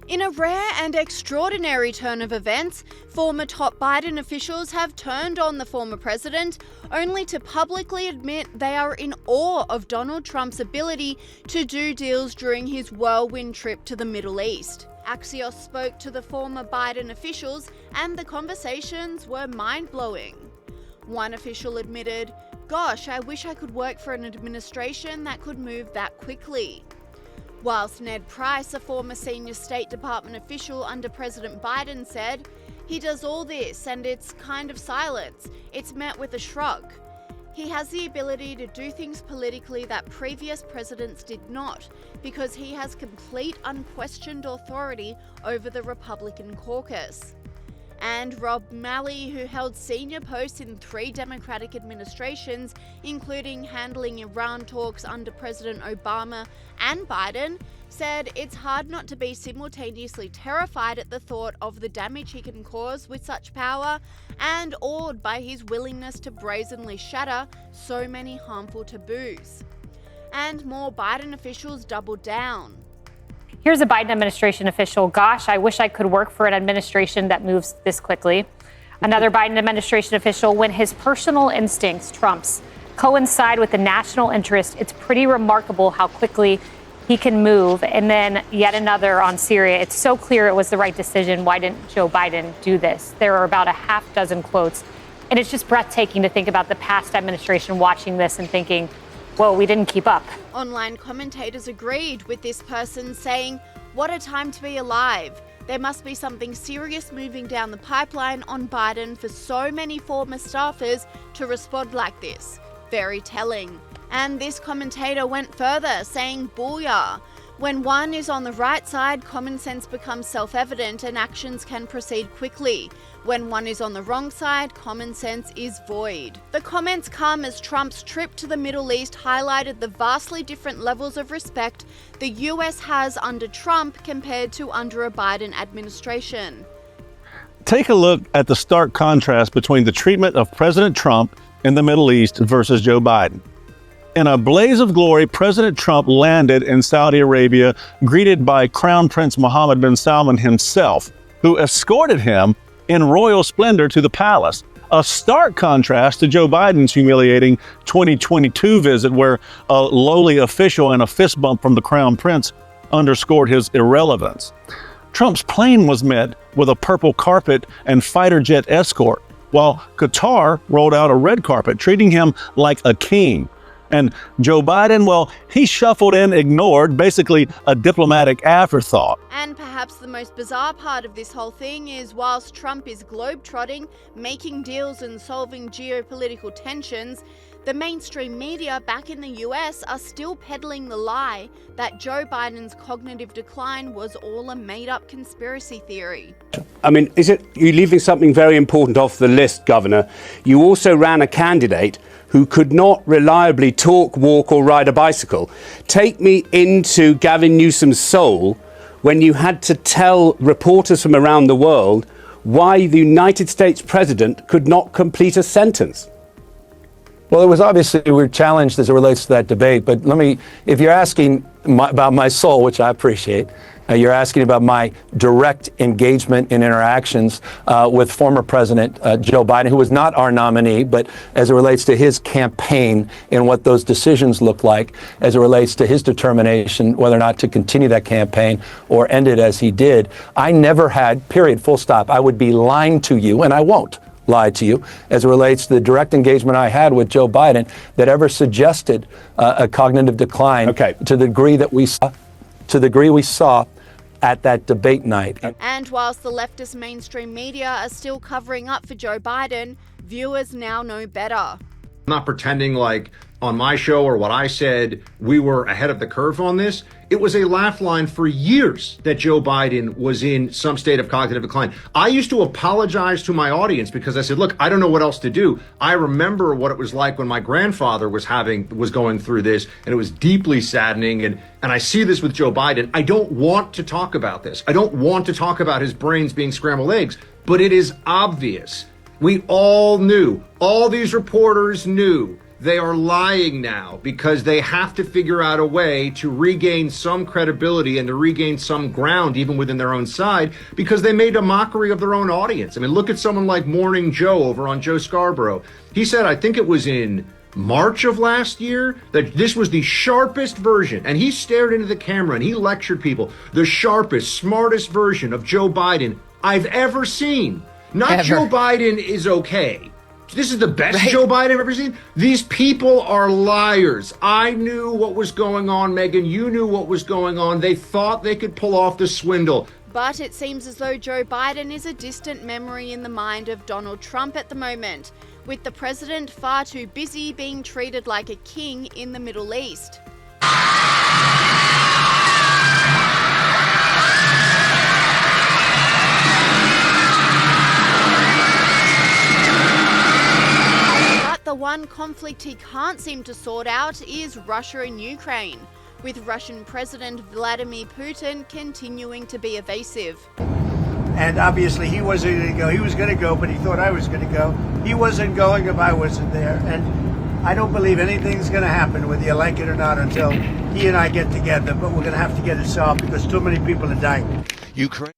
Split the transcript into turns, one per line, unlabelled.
In a rare and extraordinary turn of events, former top Biden officials have turned on the former president, only to publicly admit they are in awe of Donald Trump's ability to do deals during his whirlwind trip to the Middle East. Axios spoke to the former Biden officials, and the conversations were mind-blowing. One official admitted, "Gosh, I wish I could work for an administration that could move that quickly." Whilst Ned Price, a former senior State Department official under President Biden, said, "He does all this and it's kind of silence. It's met with a shrug." He has the ability to do things politically that previous presidents did not, because he has complete unquestioned authority over the Republican caucus. And Rob Malley, who held senior posts in 3 Democratic administrations, including handling Iran talks under President Obama and Biden, said it's hard not to be simultaneously terrified at the thought of the damage he can cause with such power and awed by his willingness to brazenly shatter so many harmful taboos. And more Biden officials doubled down.
Here's a Biden administration official. "Gosh, I wish I could work for an administration that moves this quickly." Another Biden administration official, "When his personal instincts, Trump's, coincide with the national interest, it's pretty remarkable how quickly he can move." And then yet another on Syria. "It's so clear it was the right decision. Why didn't Joe Biden do this?" There are about a half dozen quotes. And it's just breathtaking to think about the past administration watching this and thinking, whoa, we didn't keep up.
Online commentators agreed with this person, saying, "What a time to be alive. There must be something serious moving down the pipeline on Biden for so many former staffers to respond like this. Very telling." And this commentator went further, saying, "Booyah. When one is on the right side, common sense becomes self-evident and actions can proceed quickly. When one is on the wrong side, common sense is void." The comments come as Trump's trip to the Middle East highlighted the vastly different levels of respect the US has under Trump compared to under a Biden administration.
Take a look at the stark contrast between the treatment of President Trump in the Middle East versus Joe Biden. In a blaze of glory, President Trump landed in Saudi Arabia, greeted by Crown Prince Mohammed bin Salman himself, who escorted him in royal splendor to the palace. A stark contrast to Joe Biden's humiliating 2022 visit, where a lowly official and a fist bump from the Crown Prince underscored his irrelevance. Trump's plane was met with a purple carpet and fighter jet escort, while Qatar rolled out a red carpet, treating him like a king. And Joe Biden, well, he shuffled in, ignored, basically a diplomatic afterthought.
And perhaps the most bizarre part of this whole thing is, whilst Trump is globetrotting, making deals and solving geopolitical tensions, the mainstream media back in the US are still peddling the lie that Joe Biden's cognitive decline was all a made-up conspiracy theory.
I mean, you're leaving something very important off the list, Governor. You also ran a candidate who could not reliably talk, walk, or ride a bicycle. Take me into Gavin Newsom's soul when you had to tell reporters from around the world why the United States president could not complete a sentence.
Well, it was obviously we were challenged as it relates to that debate. But if you're asking about my soul, which I appreciate, you're asking about my direct engagement in interactions with former President Joe Biden, who was not our nominee, but as it relates to his campaign and what those decisions look like, as it relates to his determination whether or not to continue that campaign or end it as he did, I never had, period, full stop. I would be lying to you, and I won't lie to you, as it relates to the direct engagement I had with Joe Biden that ever suggested a cognitive decline to the degree that we saw at that debate night.
And whilst the leftist mainstream media are still covering up for Joe Biden, viewers now know better.
I'm not pretending like on my show or what I said we were ahead of the curve on this. It was a laugh line for years that Joe Biden was in some state of cognitive decline. I used to apologize to my audience because I said, look, I don't know what else to do. I remember what it was like when my grandfather was going through this, and it was deeply saddening. And I see this with Joe Biden. I don't want to talk about this. I don't want to talk about his brains being scrambled eggs, but it is obvious. We all knew, all these reporters knew They are lying now because they have to figure out a way to regain some credibility and to regain some ground even within their own side, because they made a mockery of their own audience. I mean, look at someone like Morning Joe over on Joe Scarborough. He said, I think it was in March of last year, that this was the sharpest version. And he stared into the camera and he lectured people, the sharpest, smartest version of Joe Biden I've ever seen. Not Joe Biden is okay. This is the best Joe Biden I've ever seen. These people are liars. I knew what was going on, Megyn. You knew what was going on. They thought they could pull off the swindle.
But it seems as though Joe Biden is a distant memory in the mind of Donald Trump at the moment, with the president far too busy being treated like a king in the Middle East. The one conflict he can't seem to sort out is Russia and Ukraine, with Russian President Vladimir Putin continuing to be evasive.
And obviously he wasn't going to go. He was going to go, but he thought I was going to go. He wasn't going if I wasn't there. And I don't believe anything's going to happen, whether you like it or not, until he and I get together. But we're going to have to get it solved because too many people are dying.
Ukraine.